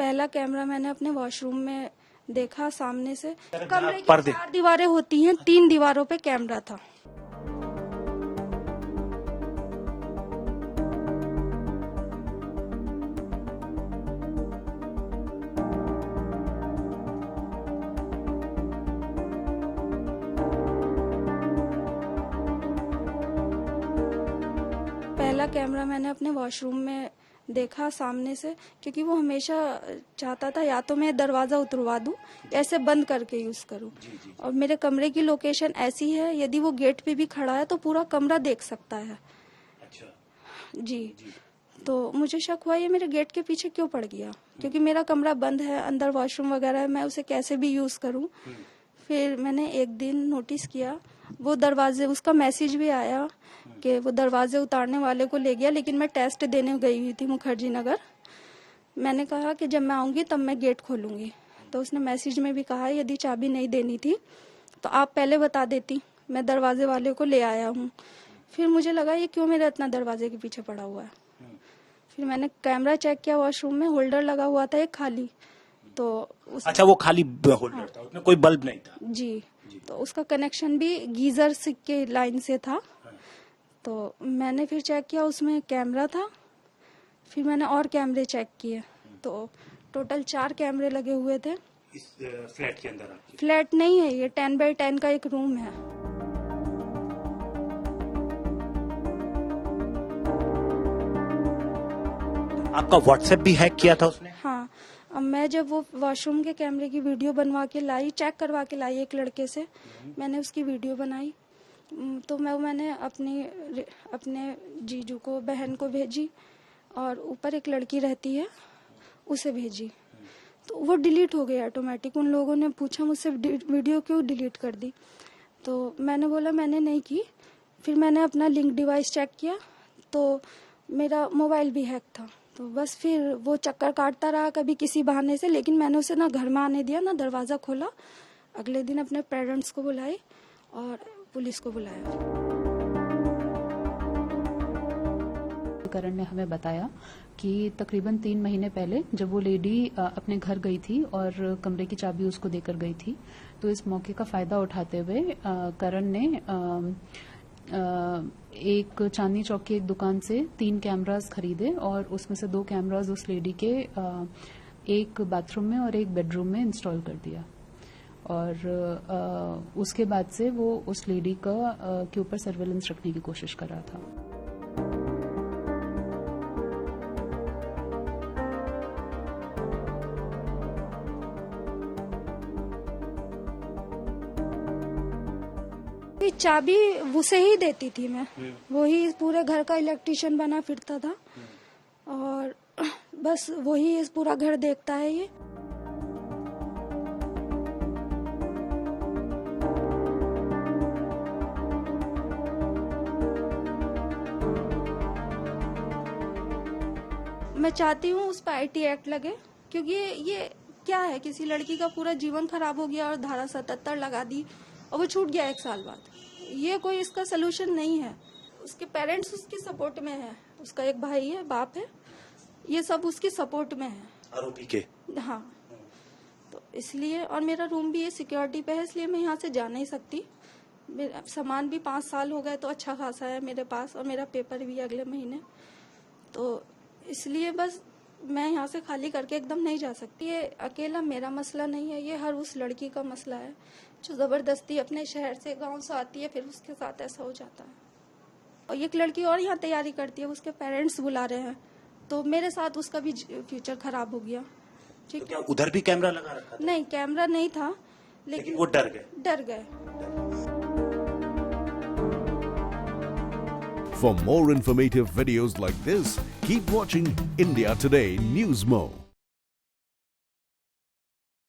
पहला कैमरा मैंने अपने वॉशरूम में देखा सामने से। कमरे की 4 दीवारें होती हैं, 3 दीवारों पे कैमरा था। पहला कैमरा मैंने अपने वॉशरूम में देखा सामने से, क्योंकि वो हमेशा चाहता था या तो मैं दरवाजा उतरवा दूं, ऐसे बंद करके यूज करूं। और मेरे कमरे की लोकेशन ऐसी है, यदि वो गेट पे भी खड़ा है तो पूरा कमरा देख सकता है। अच्छा। जी। तो मुझे शक हुआ ये मेरे गेट के पीछे क्यों पड़ गया, क्योंकि मेरा कमरा बंद है, अंदर वॉशरूम वगैरह है, मैं उसे कैसे भी यूज करूं। फिर मैंने एक दिन नोटिस किया, वो दरवाजे, उसका मैसेज भी आया कि वो दरवाजे उतारने वाले को ले गया, लेकिन मैं टेस्ट देने गई हुई थी मुखर्जी नगर। मैंने कहा कि जब मैं आऊंगी तब मैं गेट खोलूंगी। तो उसने मैसेज में भी कहा यदि चाबी नहीं देनी थी तो आप पहले बता देती, मैं दरवाजे वाले को ले आया हूँ। फिर मुझे लगा ये क्यों मेरे इतना दरवाजे के पीछे पड़ा हुआ है। फिर मैंने कैमरा चेक किया, वॉशरूम में होल्डर लगा हुआ था एक खाली। तो अच्छा, वो खाली होल्डर था, उसमें कोई बल्ब नहीं था। जी। तो उसका कनेक्शन भी गीजर के लाइन से था। तो मैंने फिर चेक किया, उसमें कैमरा था। फिर मैंने और कैमरे चेक किए, तो टोटल 4 कैमरे लगे हुए थे इस फ्लैट के अंदर। फ्लैट नहीं है ये, 10 बाई 10 का एक रूम है। आपका व्हाट्सएप भी हैक किया था उसने? हाँ। अब मैं जब वो वॉशरूम के कैमरे की वीडियो बनवा के लाई, चेक करवा के लाई एक लड़के से, मैंने उसकी वीडियो बनाई। तो मैंने अपने जीजू को, बहन को भेजी, और ऊपर एक लड़की रहती है उसे भेजी। तो वो डिलीट हो गई ऑटोमेटिक। उन लोगों ने पूछा मुझसे वीडियो क्यों डिलीट कर दी, तो मैंने बोला मैंने नहीं की। फिर मैंने अपना लिंक डिवाइस चेक किया तो मेरा मोबाइल भी हैक था। तो बस फिर वो चक्कर काटता रहा कभी किसी बहाने से, लेकिन मैंने उसे ना घर में आने दिया ना दरवाजा खोला। अगले दिन अपने पेरेंट्स को बुलाई और पुलिस को बुलाया। करण ने हमें बताया कि तकरीबन 3 महीने पहले जब वो लेडी अपने घर गई थी और कमरे की चाबी उसको देकर गई थी, तो इस मौके का फायदा उठाते हुए करण ने एक चांदनी चौक की एक दुकान से 3 कैमरास खरीदे और उसमें से 2 कैमरास उस लेडी के एक बाथरूम में और एक बेडरूम में इंस्टॉल कर दिया। और उसके बाद से वो उस लेडी के ऊपर सर्वेलेंस रखने की कोशिश कर रहा था। चाबी उसे ही देती थी मैं, वही पूरे घर का इलेक्ट्रिशियन बना फिरता था और बस वही इस पूरा घर देखता है ये। मैं चाहती हूँ उस पर IT एक्ट लगे, क्योंकि ये क्या है, किसी लड़की का पूरा जीवन खराब हो गया और धारा 77 लगा दी और वो छूट गया 1 साल बाद। ये कोई इसका सलूशन नहीं है। उसके पेरेंट्स उसकी सपोर्ट में है, उसका एक भाई है, बाप है, ये सब उसकी सपोर्ट में है आरोपी के। हाँ। तो इसलिए, और मेरा रूम भी ये सिक्योरिटी पे है, इसलिए मैं यहाँ से जा नहीं सकती। मेरा सामान भी 5 साल हो गए तो अच्छा खासा है मेरे पास, और मेरा पेपर भी अगले महीने। तो इसलिए बस मैं यहाँ से खाली करके एकदम नहीं जा सकती। ये अकेला मेरा मसला नहीं है, ये हर उस लड़की का मसला है जो जबरदस्ती अपने शहर से, गांव से आती है, फिर उसके साथ ऐसा हो जाता है। और एक लड़की और यहाँ तैयारी करती है, उसके पेरेंट्स बुला रहे हैं, तो मेरे साथ उसका भी फ्यूचर खराब हो गया। ठीक है। तो क्या उधर भी कैमरा लगा रखा था? नहीं, कैमरा नहीं था, लेकिन वो डर गए। For more informative videos like this, keep watching India Today News Mo.